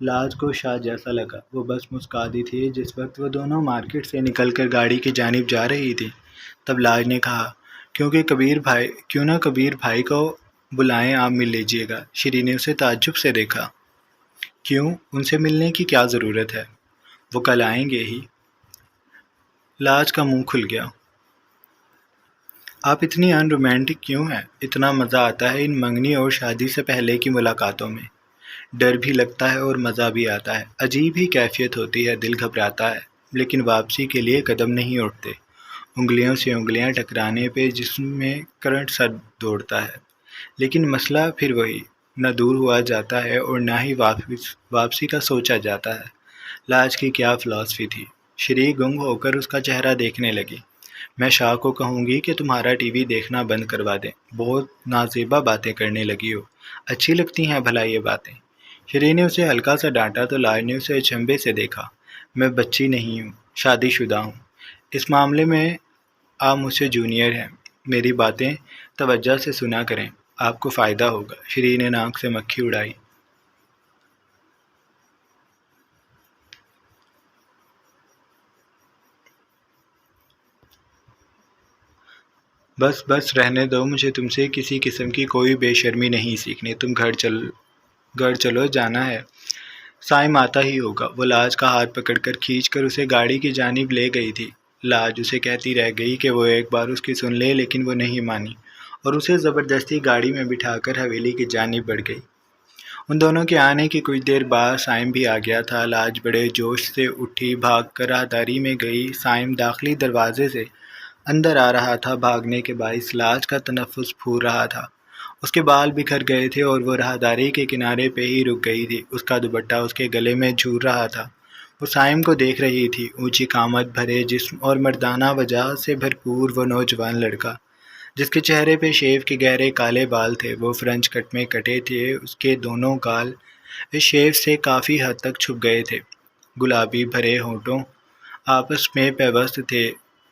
لاج کو شاہ جیسا لگا، وہ بس مسکا دی تھی۔ جس وقت وہ دونوں مارکیٹ سے نکل کر گاڑی کی جانب جا رہی تھی، تب لاج نے کہا، کیوں نہ کبیر بھائی کو بلائیں، آپ مل لیجئے گا۔ شری نے اسے تعجب سے دیکھا۔ کیوں؟ ان سے ملنے کی کیا ضرورت ہے؟ وہ کل آئیں گے ہی۔ لاج کا منہ کھل گیا۔ آپ اتنی ان رومانٹک کیوں ہیں؟ اتنا مزہ آتا ہے ان منگنی اور شادی سے پہلے کی ملاقاتوں میں۔ ڈر بھی لگتا ہے اور مزہ بھی آتا ہے، عجیب ہی کیفیت ہوتی ہے، دل گھبراتا ہے، لیکن واپسی کے لیے قدم نہیں اٹھتے۔ انگلیوں سے انگلیاں ٹکرانے پہ جسم میں کرنٹ سا دوڑتا ہے، لیکن مسئلہ پھر وہی، نہ دور ہوا جاتا ہے اور نہ ہی واپسی کا سوچا جاتا ہے۔ لاج کی کیا فلاسفی تھی! شری گنگ ہو کر اس کا چہرہ دیکھنے لگی۔ میں شاہ کو کہوں گی کہ تمہارا ٹی وی دیکھنا بند کروا دیں، بہت نازیبا باتیں کرنے لگی ہو۔ اچھی لگتی ہیں بھلا یہ باتیں؟ شری نے اسے ہلکا سا ڈانٹا تو لاج نے اسے اچنبھے سے دیکھا۔ میں بچی نہیں ہوں، شادی شدہ ہوں۔ اس معاملے میں آپ مجھ سے جونیئر ہیں۔ میری باتیں توجہ سے سنا کریں، آپ کو فائدہ ہوگا۔ شری نے ناک سے مکھی اڑائی۔ بس بس رہنے دو، مجھے تم سے کسی قسم کی کوئی بے شرمی نہیں سیکھنی۔ تم گھر چلو، جانا ہے۔ سائم آتا ہی ہوگا۔ وہ لاج کا ہاتھ پکڑ کر کھینچ کر اسے گاڑی کی جانب لے گئی تھی۔ لاج اسے کہتی رہ گئی کہ وہ ایک بار اس کی سن لے، لیکن وہ نہیں مانی اور اسے زبردستی گاڑی میں بٹھا کر حویلی کی جانب بڑھ گئی۔ ان دونوں کے آنے کی کچھ دیر بعد سائم بھی آ گیا تھا۔ لاج بڑے جوش سے اٹھی، بھاگ کر راہداری میں گئی۔ سائم داخلی دروازے سے اندر آ رہا تھا، بھاگنے کے باعث لاج کا تنفس پھول رہا تھا۔ اس کے بال بکھر گئے تھے اور وہ راہداری کے کنارے پہ ہی رک گئی تھی۔ اس کا دوپٹہ اس کے گلے میں جھول رہا تھا۔ وہ سائم کو دیکھ رہی تھی، اونچی قامت، بھرے جسم اور مردانہ وجاہت سے بھرپور وہ نوجوان لڑکا، جس کے چہرے پہ شیو کے گہرے کالے بال تھے، وہ فرنچ کٹ میں کٹے تھے۔ اس کے دونوں گال اس شیو سے کافی حد تک چھپ گئے تھے۔ گلابی بھرے ہونٹوں آپس میں پیوست تھے۔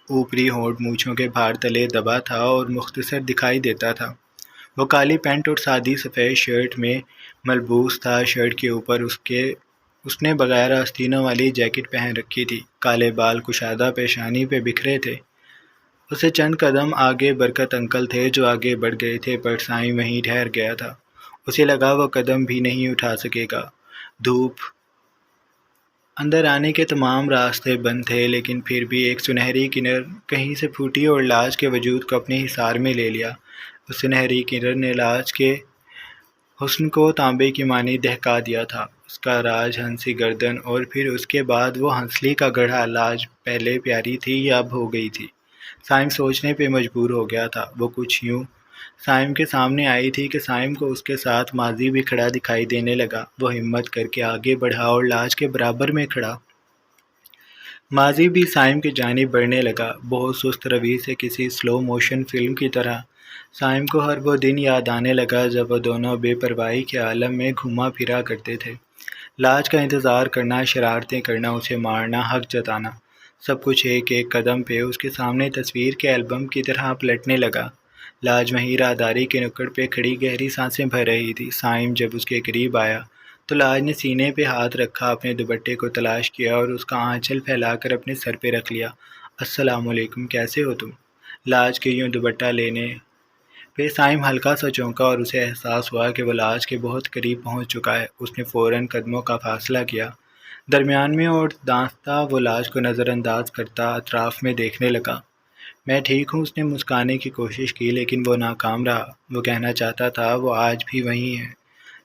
اوپری ہونٹ مونچھوں کے بھار تلے دبا تھا اور مختصر دکھائی دیتا تھا۔ وہ کالی پینٹ اور سادی سفید شرٹ میں ملبوس تھا۔ شرٹ کے اوپر اس نے بغیر آستینوں والی جیکٹ پہن رکھی تھی۔ کالے بال کشادہ پیشانی پہ بکھرے تھے۔ اسے چند قدم آگے برکت انکل تھے جو آگے بڑھ گئے تھے، پر سائم وہیں ٹھہر گیا تھا۔ اسے لگا وہ قدم بھی نہیں اٹھا سکے گا۔ دھوپ اندر آنے کے تمام راستے بند تھے، لیکن پھر بھی ایک سنہری کرن کہیں سے پھوٹی اور لاج کے وجود کو اپنے حصار میں لے لیا۔ اس سنہری کرن نے لاج کے حسن کو تانبے کی مانی دہکا دیا تھا۔ اس کا راج ہنسی گردن اور پھر اس کے بعد وہ ہنسلی کا گڑھا۔ لاج پہلے پیاری تھی یا اب ہو گئی تھی؟ سائم سوچنے پہ مجبور ہو گیا تھا۔ وہ کچھ یوں سائم کے سامنے آئی تھی کہ سائم کو اس کے ساتھ ماضی بھی کھڑا دکھائی دینے لگا۔ وہ ہمت کر کے آگے بڑھا اور لاج کے برابر میں کھڑا۔ ماضی بھی سائم کی جانب بڑھنے لگا، بہت سست روی سے، کسی سلو موشن فلم کی طرح۔ سائم کو ہر وہ دن یاد آنے لگا جب وہ دونوں بے پرواہی کے عالم میں گھوما پھرا کرتے تھے۔ لاج کا انتظار کرنا، شرارتیں کرنا، اسے مارنا، حق جتانا، سب کچھ ایک ایک قدم پہ اس کے سامنے تصویر کے البم کی طرح پلٹنے لگا۔ لاج وہیں راہداری کے نکڑ پہ کھڑی گہری سانسیں بھر رہی تھی۔ سائم جب اس کے قریب آیا تو لاج نے سینے پہ ہاتھ رکھا، اپنے دوپٹے کو تلاش کیا اور اس کا آنچل پھیلا کر اپنے سر پہ رکھ لیا۔ السلام علیکم، کیسے ہو تم؟ لاج کے یوں دوپٹہ لینے پہ سائم ہلکا سا چونکا اور اسے احساس ہوا کہ وہ لاج کے بہت قریب پہنچ چکا ہے۔ اس نے فوراً قدموں کا فاصلہ کیا درمیان میں اور دانستہ وہ لاج کو نظر انداز کرتا اطراف میں دیکھنے لگا۔ میں ٹھیک ہوں، اس نے مسکرانے کی کوشش کی لیکن وہ ناکام رہا۔ وہ کہنا چاہتا تھا وہ آج بھی وہیں ہے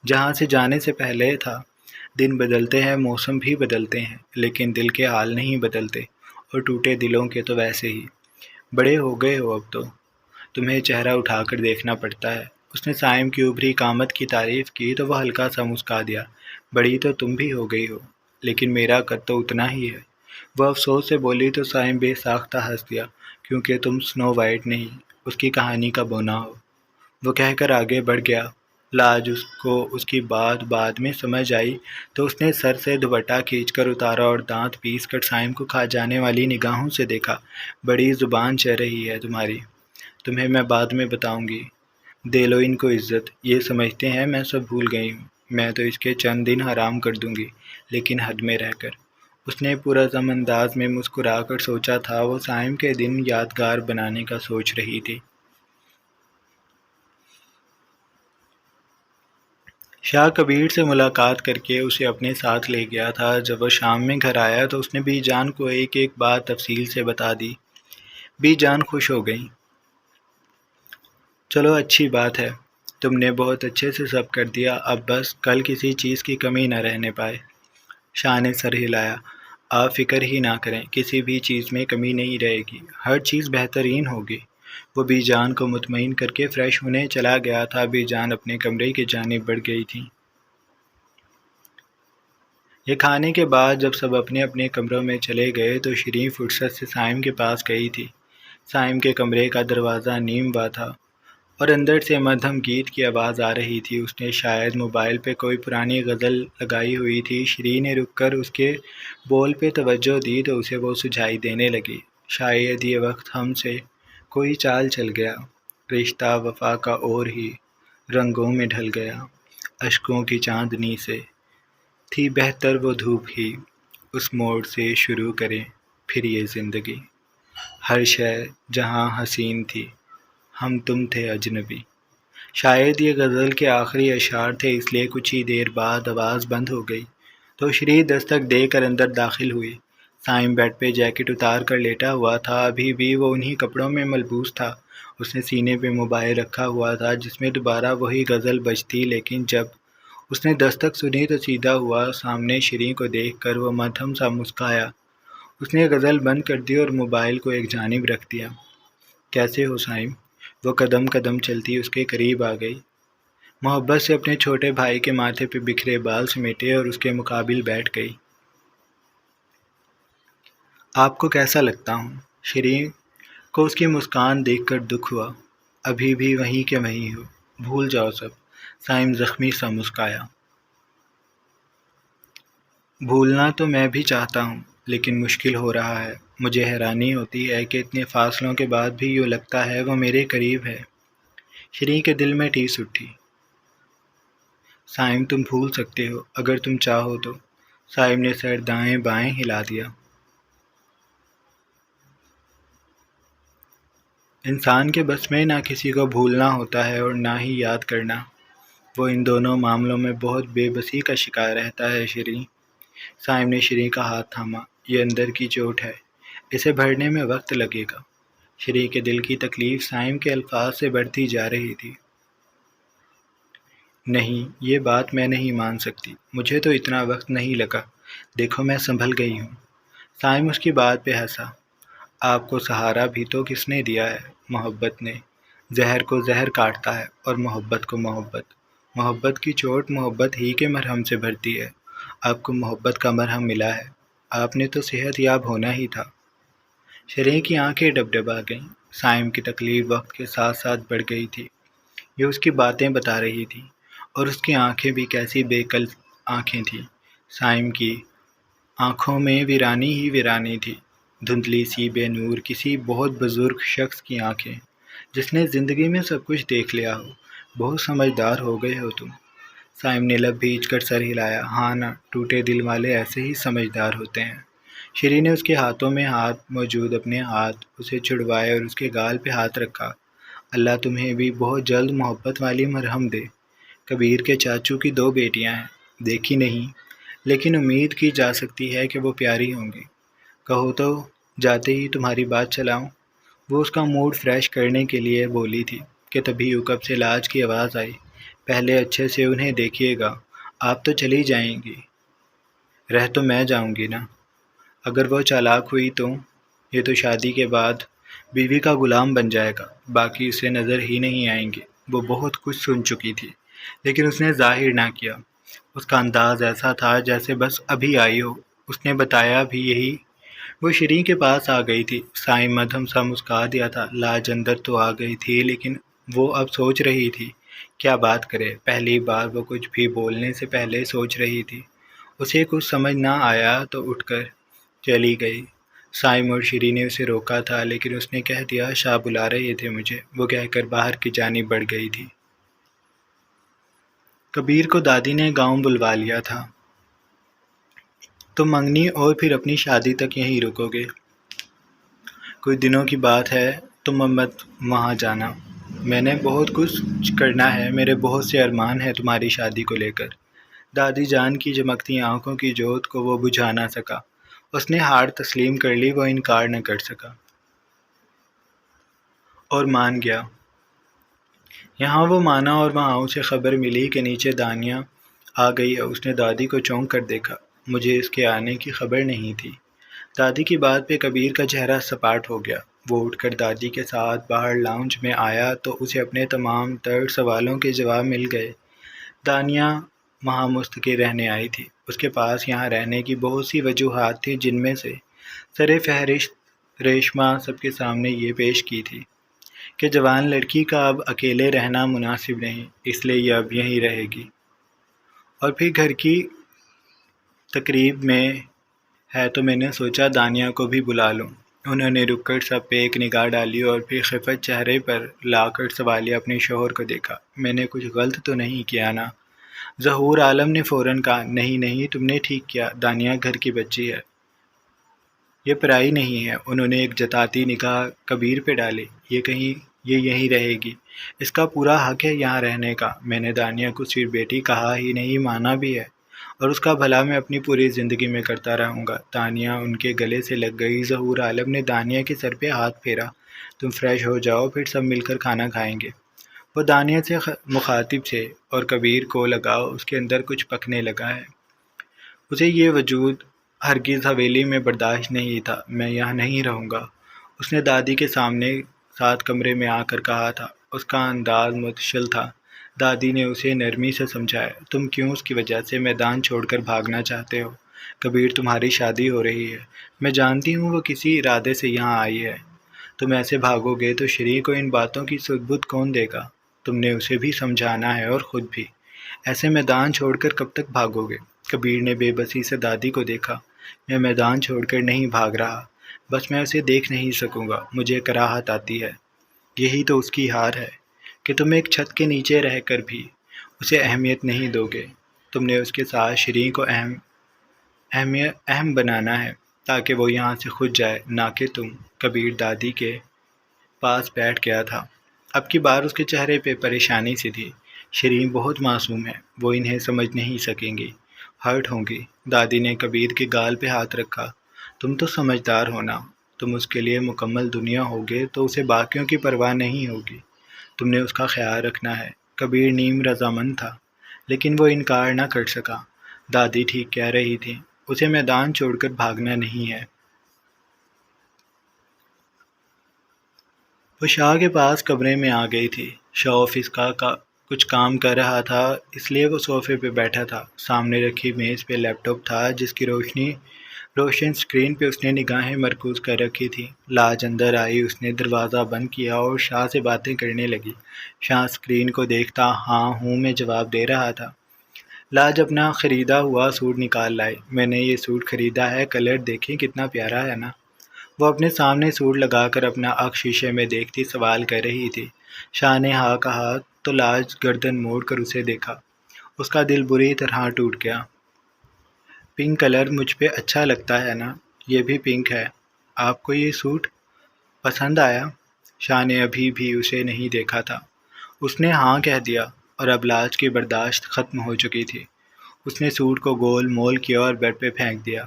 جہاں سے جانے سے پہلے تھا۔ دن بدلتے ہیں، موسم بھی بدلتے ہیں، لیکن دل کے حال نہیں بدلتے، اور ٹوٹے دلوں کے تو ویسے ہی۔ بڑے ہو گئے ہو اب تو، تمہیں چہرہ اٹھا کر دیکھنا پڑتا ہے۔ اس نے سائم کی ابھری قامت کی تعریف کی تو وہ ہلکا سا مسکرا دیا۔ بڑی تو تم بھی ہو گئی ہو، لیکن میرا قد تو اتنا ہی ہے۔ وہ افسوس سے بولی تو سائم بے ساختہ ہنس دیا۔ کیونکہ تم سنو وائٹ نہیں، اس کی کہانی کا بونا ہو، وہ کہہ کر آگے بڑھ گیا۔ لاج کو اس کی بات بعد میں سمجھ آئی تو اس نے سر سے دوپٹہ کھینچ کر اتارا اور دانت پیس کر سائم کو کھا جانے والی نگاہوں سے دیکھا۔ بڑی زبان چل رہی ہے تمہاری، تمہیں میں بعد میں بتاؤں گی۔ دے لو ان کو عزت، یہ سمجھتے ہیں میں سب بھول گئی ہوں۔ میں تو اس کے چند دن حرام کر دوں گی، لیکن حد میں رہ کر۔ اس نے پرعزم انداز میں مسکرا کر سوچا تھا وہ صائم کے دن یادگار بنانے کا سوچ رہی تھی۔ شاہ کبیر سے ملاقات کر کے اسے اپنے ساتھ لے گیا تھا۔ جب وہ شام میں گھر آیا تو اس نے بی جان کو ایک ایک بات تفصیل سے بتا دی۔ بی جان خوش ہو گئیں۔ چلو اچھی بات ہے، تم نے بہت اچھے سے سب کر دیا، اب بس کل کسی چیز کی کمی نہ رہنے پائے۔ شاہ نے سر ہلایا۔ آپ فکر ہی نہ کریں، کسی بھی چیز میں کمی نہیں رہے گی، ہر چیز بہترین ہوگی۔ وہ بی جان کو مطمئن کر کے فریش ہونے چلا گیا تھا۔ بی جان اپنے کمرے کی جانب بڑھ گئی تھیں۔ یہ کھانے کے بعد جب سب اپنے اپنے کمروں میں چلے گئے تو شیریں فرصت سے صائم کے پاس گئی تھی۔ صائم کے کمرے کا دروازہ نیم وا تھا اور اندر سے مدھم گیت کی آواز آ رہی تھی۔ اس نے شاید موبائل پہ کوئی پرانی غزل لگائی ہوئی تھی۔ شیریں نے رک کر اس کے بول پہ توجہ دی تو اسے وہ سجائی دینے لگی۔ شاید یہ وقت ہم سے کوئی چال چل گیا، رشتہ وفا کا اور ہی رنگوں میں ڈھل گیا، اشکوں کی چاندنی سے تھی بہتر وہ دھوپ ہی، اس موڑ سے شروع کریں پھر یہ زندگی، ہر شے جہاں حسین تھی، ہم تم تھے اجنبی۔ شاید یہ غزل کے آخری اشعار تھے، اس لیے کچھ ہی دیر بعد آواز بند ہو گئی تو شیریں دستک دے کر اندر داخل ہوئی۔ صائم بیڈ پہ جیکٹ اتار کر لیٹا ہوا تھا، ابھی بھی وہ انہی کپڑوں میں ملبوس تھا۔ اس نے سینے پہ موبائل رکھا ہوا تھا جس میں دوبارہ وہی غزل بجتی، لیکن جب اس نے دستک سنی تو سیدھا ہوا، سامنے شیریں کو دیکھ کر وہ مدھم سا مسکرایا۔ اس نے غزل بند کر دی اور موبائل کو ایک جانب رکھ دیا۔ کیسے ہو صائم؟ وہ قدم قدم چلتی اس کے قریب آ گئی، محبت سے اپنے چھوٹے بھائی کے ماتھے پہ بکھرے بال سمیٹے اور اس کے مقابل بیٹھ گئی۔ آپ کو کیسا لگتا ہوں؟ شیریں کو اس کی مسکان دیکھ کر دکھ ہوا۔ ابھی بھی وہیں کے وہیں ہو، بھول جاؤ سب۔ صائم زخمی سا مسکرایا۔ بھولنا تو میں بھی چاہتا ہوں، لیکن مشکل ہو رہا ہے۔ مجھے حیرانی ہوتی ہے کہ اتنے فاصلوں کے بعد بھی یوں لگتا ہے وہ میرے قریب ہے۔ شیریں کے دل میں ٹھیس اٹھی۔ صائم تم بھول سکتے ہو اگر تم چاہو تو۔ صائم نے سر دائیں بائیں ہلا دیا۔ انسان کے بس میں نہ کسی کو بھولنا ہوتا ہے اور نہ ہی یاد کرنا۔ وہ ان دونوں معاملوں میں بہت بے بسی کا شکار رہتا ہے شیریں۔ صائم نے شیریں کا ہاتھ تھاما۔ یہ اندر کی چوٹ ہے، اسے بھرنے میں وقت لگے گا۔ شیریں کے دل کی تکلیف صائم کے الفاظ سے بڑھتی جا رہی تھی۔ نہیں، یہ بات میں نہیں مان سکتی، مجھے تو اتنا وقت نہیں لگا، دیکھو میں سنبھل گئی ہوں۔ صائم اس کی بات پہ ہنسا۔ آپ کو سہارا بھی تو کس نے دیا ہے؟ محبت نے۔ زہر کو زہر کاٹتا ہے اور محبت کو محبت۔ محبت کی چوٹ محبت ہی کے مرہم سے بھرتی ہے۔ آپ کو محبت کا مرہم ملا ہے، آپ نے تو صحت یاب ہونا ہی تھا۔ شیریں کی آنکھیں ڈبڈبا گئیں۔ صائم کی تکلیف وقت کے ساتھ ساتھ بڑھ گئی تھی۔ یہ اس کی باتیں بتا رہی تھی، اور اس کی آنکھیں بھی کیسی بے کل آنکھیں تھیں۔ صائم کی آنکھوں میں ویرانی ہی ویرانی تھی، دھندلی سی بے نور، کسی بہت بزرگ شخص کی آنکھیں جس نے زندگی میں سب کچھ دیکھ لیا ہو۔ بہت سمجھدار ہو گئے ہو تم۔ صائم نے لب بھیج کر سر ہلایا۔ ہاں نا، ٹوٹے دل والے ایسے ہی سمجھدار ہوتے ہیں۔ شیریں نے اس کے ہاتھوں میں ہاتھ موجود اپنے ہاتھ اسے چھڑوائے اور اس کے گال پہ ہاتھ رکھا۔ اللہ تمہیں بھی بہت جلد محبت والی مرہم دے۔ کبیر کے چاچو کی 2 بیٹیاں ہیں، دیکھی نہیں، لیکن امید کی جا سکتی ہے کہ وہ پیاری ہوں گی۔ کہو تو جاتے ہی تمہاری بات چلاؤں۔ وہ اس کا موڈ فریش کرنے کے لیے بولی تھی کہ تبھی عقب سے لاج کی آواز آئی۔ پہلے اچھے سے انہیں دیکھیے گا، آپ تو چلی جائیں گی، رہ تو میں جاؤں گی نا۔ اگر وہ چالاک ہوئی تو یہ تو شادی کے بعد بیوی کا غلام بن جائے گا، باقی اسے نظر ہی نہیں آئیں گے۔ وہ بہت کچھ سن چکی تھی، لیکن اس نے ظاہر نہ کیا۔ اس کا انداز ایسا تھا جیسے بس ابھی آئی ہو۔ اس نے بتایا بھی یہی۔ وہ شیریں کے پاس آ گئی تھی۔ صائم مدھم سا مسکرا دیا تھا۔ لاج اندر تو آ گئی تھی، لیکن وہ اب سوچ رہی تھی کیا بات کرے۔ پہلی بار وہ کچھ بھی بولنے سے پہلے سوچ رہی تھی۔ اسے کچھ سمجھ نہ آیا تو اٹھ کر چلی گئی۔ صائم اور شیریں نے اسے روکا تھا، لیکن اس نے کہہ دیا شاہ بلا رہے تھے مجھے، وہ کہہ کر باہر کی جانب بڑھ گئی تھی۔ کبیر کو دادی نے گاؤں بلوا لیا تھا۔ تم منگنی اور پھر اپنی شادی تک یہیں رکو گے۔ کچھ دنوں کی بات ہے، تم مت وہاں جانا۔ میں نے بہت کچھ کرنا ہے، میرے بہت سے ارمان ہیں تمہاری شادی کو لے کر۔ دادی جان کی چمکتی آنکھوں کی جوت کو وہ بجھا نہ سکا۔ اس نے ہار تسلیم کر لی، وہ انکار نہ کر سکا اور مان گیا۔ یہاں وہ مانا اور وہاں اسے خبر ملی کہ نیچے دانیہ آ گئی ہے۔ اس نے دادی کو چونک کر دیکھا۔ مجھے اس کے آنے کی خبر نہیں تھی۔ دادی کی بات پہ کبیر کا چہرہ سپاٹ ہو گیا۔ وہ اٹھ کر دادی کے ساتھ باہر لاؤنج میں آیا تو اسے اپنے تمام تر سوالوں کے جواب مل گئے۔ دانیہ وہاں مستقل رہنے آئی تھی۔ اس کے پاس یہاں رہنے کی بہت سی وجوہات تھیں، جن میں سے سر فہرست ریشما سب کے سامنے یہ پیش کی تھی کہ جوان لڑکی کا اب اکیلے رہنا مناسب نہیں، اس لیے یہ اب یہیں رہے گی۔ اور پھر گھر کی تقریب میں ہے تو میں نے سوچا دانیہ کو بھی بلا لوں۔ انہوں نے رک کر سب پہ ایک نگاہ ڈالی اور پھر خفت چہرے پر لا کر سوالیہ اپنے شوہر کو دیکھا۔ میں نے کچھ غلط تو نہیں کیا نا؟ ظہور عالم نے فوراً کہا، نہیں نہیں، تم نے ٹھیک کیا، دانیہ گھر کی بچی ہے، یہ پرائی نہیں ہے۔ انہوں نے ایک جتاتی نگاہ کبیر پہ ڈالی۔ یہ یہیں رہے گی، اس کا پورا حق ہے یہاں رہنے کا۔ میں نے دانیہ کو صرف بیٹی کہا ہی نہیں، مانا بھی ہے، اور اس کا بھلا میں اپنی پوری زندگی میں کرتا رہوں گا۔ دانیہ ان کے گلے سے لگ گئی۔ ظہور عالم نے دانیہ کے سر پہ ہاتھ پھیرا، تم فریش ہو جاؤ، پھر سب مل کر کھانا کھائیں گے۔ وہ دانیہ سے مخاطب تھے اور کبیر کو لگا اس کے اندر کچھ پکنے لگا ہے۔ اسے یہ وجود ہرگز حویلی میں برداشت نہیں تھا۔ میں یہاں نہیں رہوں گا، اس نے دادی کے سامنے ساتھ کمرے میں آ کر کہا تھا۔ اس کا انداز متشل تھا۔ دادی نے اسے نرمی سے سمجھایا، تم کیوں اس کی وجہ سے میدان چھوڑ کر بھاگنا چاہتے ہو؟ کبیر، تمہاری شادی ہو رہی ہے، میں جانتی ہوں وہ کسی ارادے سے یہاں آئی ہے۔ تم ایسے بھاگو گے تو شریک کو ان باتوں کی سدبد کون دے گا؟ تم نے اسے بھی سمجھانا ہے اور خود بھی۔ ایسے میدان چھوڑ کر کب تک بھاگو گے؟ کبیر نے بے بسی سے دادی کو دیکھا۔ میں میدان چھوڑ کر نہیں بھاگ رہا، بس میں اسے دیکھ نہیں سکوں گا، مجھے کراہت آتی ہے۔ یہی تو اس کی ہار ہے کہ تم ایک چھت کے نیچے رہ کر بھی اسے اہمیت نہیں دو گے۔ تم نے اس کے ساتھ شیریں کو اہم بنانا ہے تاکہ وہ یہاں سے خود جائے، نہ کہ تم۔ کبیر دادی کے پاس بیٹھ گیا تھا۔ اب کی بار اس کے چہرے پہ پریشانی سی تھی۔ شیریں بہت معصوم ہے، وہ انہیں سمجھ نہیں سکیں گی، ہرٹ ہوں گی۔ دادی نے کبیر کے گال پہ ہاتھ رکھا۔ تم تو سمجھدار ہونا، تم اس کے لیے مکمل دنیا ہوگے تو اسے باقیوں کی پرواہ نہیں ہوگی۔ تم نے اس کا خیال رکھنا ہے۔ کبیر نیم رضامند تھا، لیکن وہ انکار نہ کر سکا۔ دادی ٹھیک کہہ رہی تھی، اسے میدان چھوڑ کر بھاگنا نہیں ہے۔ وہ شاہ کے پاس کمرے میں آ گئی تھی۔ شاہ آفس کا کچھ کام کر رہا تھا، اس لیے وہ صوفے پہ بیٹھا تھا۔ سامنے رکھی میز پہ لیپ ٹاپ تھا، جس کی روشن اسکرین پہ اس نے نگاہیں مرکوز کر رکھی تھی۔ لاج اندر آئی، اس نے دروازہ بند کیا اور شاہ سے باتیں کرنے لگی۔ شاہ اسکرین کو دیکھتا ہاں ہوں میں جواب دے رہا تھا۔ لاج اپنا خریدا ہوا سوٹ نکال لائی۔ میں نے یہ سوٹ خریدا ہے، کلر دیکھیں کتنا پیارا ہے نا؟ وہ اپنے سامنے سوٹ لگا کر اپنا آنکھ شیشے میں دیکھتی سوال کر رہی تھی۔ شاہ نے ہاں کہا تو لاج گردن موڑ کر اسے دیکھا۔ اس کا دل بری طرح ٹوٹ گیا۔ پنک کلر مجھ پہ اچھا لگتا ہے نا؟ یہ بھی پنک ہے۔ آپ کو یہ سوٹ پسند آیا؟ شاہ نے ابھی بھی اسے نہیں دیکھا تھا۔ اس نے ہاں کہہ دیا اور اب لاج کی برداشت ختم ہو چکی تھی۔ اس نے سوٹ کو گول مول کیا اور بیڈ پہ پھینک دیا۔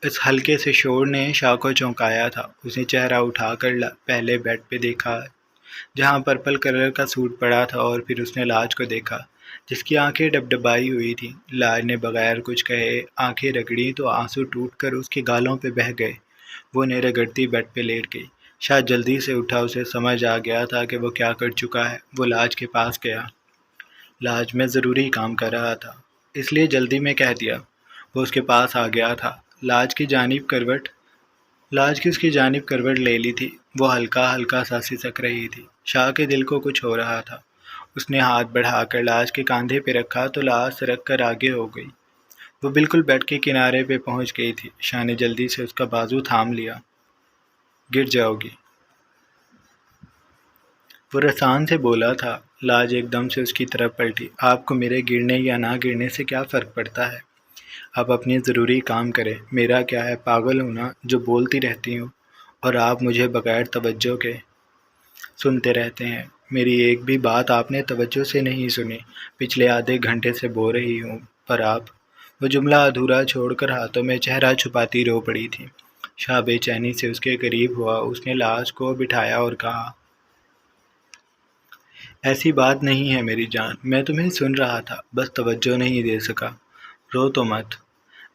اس ہلکے سے شور نے شاہ کو چونکایا تھا۔ اس نے چہرہ اٹھا کر پہلے بیڈ پہ دیکھا جہاں پرپل کلر کا سوٹ پڑا تھا، اور پھر اس نے لاج کو دیکھا جس کی آنکھیں ڈبڈبائی ہوئی تھیں۔ لاج نے بغیر کچھ کہے آنکھیں رگڑی تو آنسو ٹوٹ کر اس کے گالوں پہ بہہ گئے۔ وہ انہیں رگڑتی بیڈ پہ لیٹ گئی۔ شاہ جلدی سے اٹھا، اسے سمجھ آ گیا تھا کہ وہ کیا کر چکا ہے۔ وہ لاج کے پاس گیا۔ لاج، میں ضروری کام کر رہا تھا، اس لیے جلدی میں کہہ دیا۔ وہ اس کے پاس آ گیا تھا۔ لاج کی اس کی جانب کروٹ لے لی تھی۔ وہ ہلکا ہلکا سا سسک رہی تھی۔ شاہ کے دل کو کچھ ہو رہا تھا۔ اس نے ہاتھ بڑھا کر لاج کے کاندھے پہ رکھا تو لاج سرک کر آگے ہو گئی۔ وہ بالکل بیڈ کے کنارے پہ پہنچ گئی تھی۔ شاہ نے جلدی سے اس کا بازو تھام لیا۔ گر جاؤ گی۔ وہ رسان سے بولا تھا۔ لاج ایک دم سے اس کی طرف پلٹی۔ آپ کو میرے گرنے یا نہ گرنے سے کیا فرق پڑتا ہے؟ آپ اپنی ضروری کام کریں، میرا کیا ہے؟ پاگل ہونا جو بولتی رہتی ہوں اور آپ مجھے بغیر توجہ کے سنتے رہتے ہیں۔ میری ایک بھی بات آپ نے توجہ سے نہیں سنی۔ پچھلے آدھے گھنٹے سے بول رہی ہوں پر آپ۔ وہ جملہ ادھورا چھوڑ کر ہاتھوں میں چہرہ چھپاتی رو پڑی تھی۔ شاہ بے چینی سے اس کے قریب ہوا۔ اس نے لاج کو بٹھایا اور کہا، ایسی بات نہیں ہے میری جان، میں تمہیں سن رہا تھا، بس توجہ نہیں دے سکا۔ رو تو مت،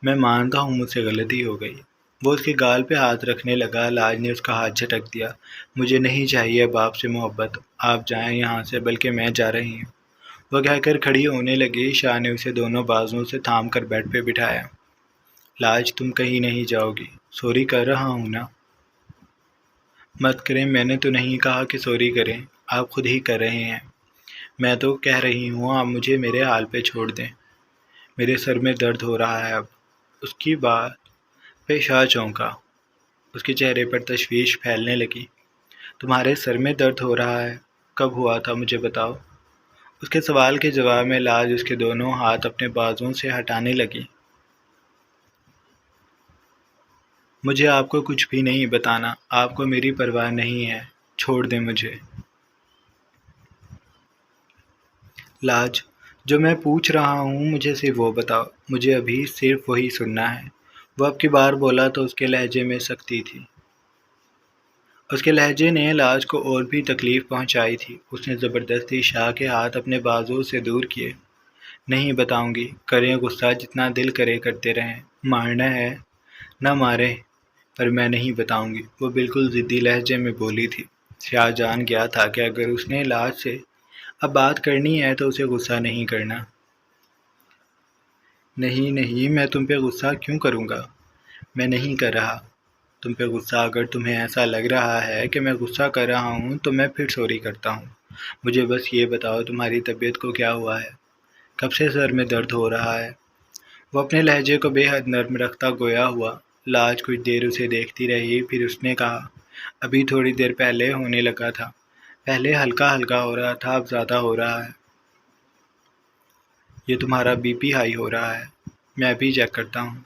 میں مانتا ہوں مجھ سے غلطی ہو گئی۔ وہ اس کے گال پہ ہاتھ رکھنے لگا۔ لاج نے اس کا ہاتھ جھٹک دیا۔ مجھے نہیں چاہیے اب آپ سے محبت، آپ جائیں یہاں سے، بلکہ میں جا رہی ہوں۔ وہ کہہ کر کھڑی ہونے لگی۔ شاہ نے اسے دونوں بازوؤں سے تھام کر بیڈ پہ بٹھایا۔ لاج تم کہیں نہیں جاؤ گی؟ سوری کر رہا ہوں نا؟ مت کریں، میں نے تو نہیں کہا کہ سوری کریں، آپ خود ہی کر رہے ہیں۔ میں تو کہہ رہی ہوں آپ مجھے میرے حال پہ چھوڑ دیں، میرے سر میں درد ہو رہا ہے اب۔ اس کی بات پہ شاہ چونکا۔ اس کے چہرے پر تشویش پھیلنے لگی۔ تمہارے سر میں درد ہو رہا ہے؟ کب ہوا تھا مجھے بتاؤ۔ اس کے سوال کے جواب میں لاج اس کے دونوں ہاتھ اپنے بازوؤں سے ہٹانے لگی۔ مجھے آپ کو کچھ بھی نہیں بتانا، آپ کو میری پرواہ نہیں ہے، چھوڑ دیں مجھے۔ لاج، جو میں پوچھ رہا ہوں مجھے صرف وہ بتاؤ، مجھے ابھی صرف وہی سننا ہے۔ وہ اب کی بار بولا تو اس کے لہجے میں سختی تھی۔ اس کے لہجے نے لاج کو اور بھی تکلیف پہنچائی تھی۔ اس نے زبردستی شاہ کے ہاتھ اپنے بازو سے دور کیے۔ نہیں بتاؤں گی، کریں غصہ جتنا دل کرے کرتے رہیں، مارنا ہے نہ ماریں، پر میں نہیں بتاؤں گی۔ وہ بالکل ضدی لہجے میں بولی تھی۔ شاہ جان گیا تھا کہ اگر اس نے لاج سے اب بات کرنی ہے تو اسے غصہ نہیں کرنا۔ نہیں نہیں، میں تم پہ غصہ کیوں کروں گا؟ میں نہیں کر رہا تم پہ غصہ۔ اگر تمہیں ایسا لگ رہا ہے کہ میں غصہ کر رہا ہوں تو میں پھر سوری کرتا ہوں۔ مجھے بس یہ بتاؤ تمہاری طبیعت کو کیا ہوا ہے؟ کب سے سر میں درد ہو رہا ہے؟ وہ اپنے لہجے کو بے حد نرم رکھتا گویا ہوا۔ لاج کچھ دیر اسے دیکھتی رہی، پھر اس نے کہا، ابھی تھوڑی دیر پہلے ہونے لگا تھا، پہلے ہلکا ہلکا ہو رہا تھا، اب زیادہ ہو رہا ہے۔ یہ تمہارا بی پی ہائی ہو رہا ہے؟ میں ابھی چیک کرتا ہوں۔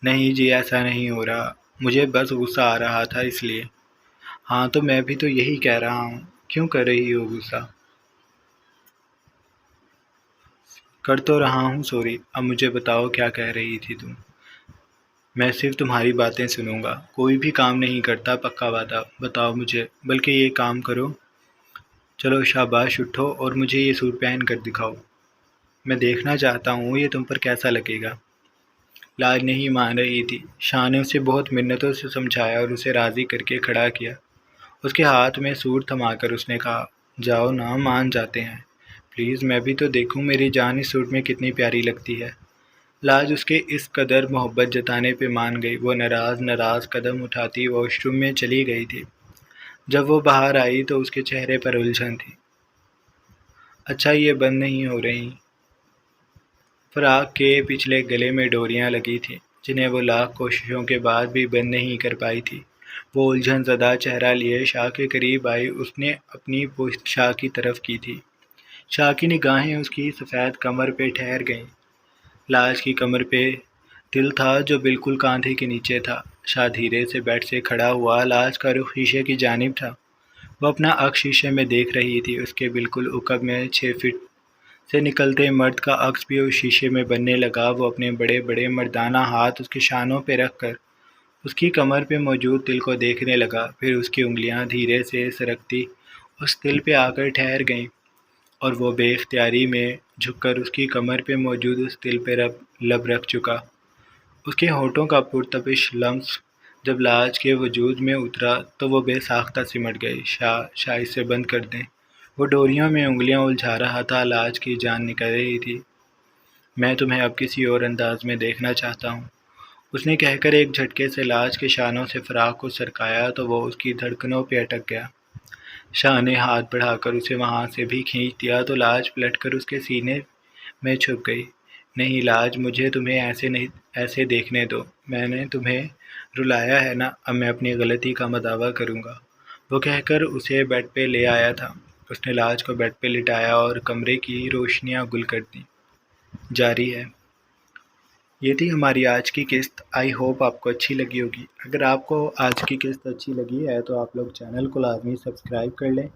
نہیں جی، ایسا نہیں ہو رہا، مجھے بس غصہ آ رہا تھا اس لیے۔ ہاں تو میں بھی تو یہی کہہ رہا ہوں، کیوں کر رہی ہو غصہ؟ کر تو رہا ہوں سوری، اب مجھے بتاؤ کیا کہہ رہی تھی تم؟ میں صرف تمہاری باتیں سنوں گا، کوئی بھی کام نہیں کرتا، پکا وعدہ۔ بتاؤ مجھے، بلکہ یہ کام کرو، چلو شاباش اٹھو اور مجھے یہ سوٹ پہن کر دکھاؤ، میں دیکھنا چاہتا ہوں یہ تم پر کیسا لگے گا۔ لاج نہیں مان رہی تھی۔ شاہ نے اسے بہت منتوں سے سمجھایا اور اسے راضی کر کے کھڑا کیا۔ اس کے ہاتھ میں سوٹ تھما کر اس نے کہا، جاؤ نا، مان جاتے ہیں، پلیز میں بھی تو دیکھوں میری جان اس سوٹ میں کتنی پیاری لگتی ہے۔ لاج اس کے اس قدر محبت جتانے پہ مان گئی۔ وہ ناراض ناراض قدم اٹھاتی واش روم میں چلی گئی تھی۔ جب وہ باہر آئی تو اس کے چہرے پر الجھن تھی۔ اچھا یہ بند نہیں ہو رہی۔ فراق کے پچھلے گلے میں ڈوریاں لگی تھیں جنہیں وہ لاکھ کوششوں کے بعد بھی بند نہیں کر پائی تھی۔ وہ الجھن زدہ چہرہ لیے شاہ کے قریب آئی۔ اس نے اپنی پشت شاہ کی طرف کی تھی۔ شاہ کی نگاہیں اس کی سفید کمر پہ ٹھہر گئیں۔ لاج کی کمر پہ دل تھا جو بالکل کاندھے کے نیچے تھا۔ شاہ دھیرے سے بیڈ سے کھڑا ہوا۔ لاج کا رخ شیشے کی جانب تھا۔ وہ اپنا عکس شیشے میں دیکھ رہی تھی۔ اس کے بالکل عقب میں 6 فٹ سے نکلتے مرد کا عکس بھی اس شیشے میں بننے لگا۔ وہ اپنے بڑے بڑے مردانہ ہاتھ اس کے شانوں پہ رکھ کر اس کی کمر پہ موجود تل کو دیکھنے لگا۔ پھر اس کی انگلیاں دھیرے سے سرکتی اس تل پہ آ کر ٹھہر گئیں اور وہ بے اختیاری میں جھک کر اس کی کمر پہ موجود اس تل پہ لب رکھ چکا۔ اس کے ہونٹوں کا پرتپش لمس جب لاج کے وجود میں اترا تو وہ بے ساختہ سمٹ گئی۔ شاہ اسے بند کر دیں۔ وہ ڈوریوں میں انگلیاں الجھا رہا تھا۔ لاج کی جان نکل رہی تھی۔ میں تمہیں اب کسی اور انداز میں دیکھنا چاہتا ہوں، اس نے کہہ کر ایک جھٹکے سے لاج کے شانوں سے فراق کو سرکایا تو وہ اس کی دھڑکنوں پہ اٹک گیا۔ شاہ نے ہاتھ بڑھا کر اسے وہاں سے بھی کھینچ دیا تو لاج پلٹ کر اس کے سینے میں چھپ گئی۔ نہیں لاج، مجھے تمہیں ایسے دیکھنے دو، میں نے تمہیں رلایا ہے نا، اب میں اپنی غلطی کا مداوع کروں گا، وہ کہہ کر اسے بیڈ پہ لے آیا تھا۔ اس نے لاج کو بیڈ پہ لٹایا اور کمرے کی روشنیاں گل کر دیں۔ جاری ہے۔ یہ تھی ہماری آج کی قسط۔ آئی ہوپ آپ کو اچھی لگی ہوگی۔ اگر آپ کو آج کی قسط اچھی لگی ہے تو آپ لوگ چینل کو لازمی سبسکرائب کر لیں،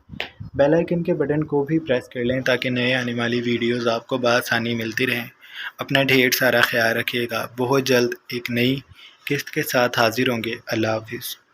بیل آئیکن کے بٹن کو بھی پریس کر لیں تاکہ نئے آنے والی ویڈیوز آپ کو بآسانی ملتی رہیں۔ اپنا ڈھیر سارا خیال رکھیے گا۔ بہت جلد ایک نئی قسط کے ساتھ حاضر ہوں گے۔ اللہ حافظ۔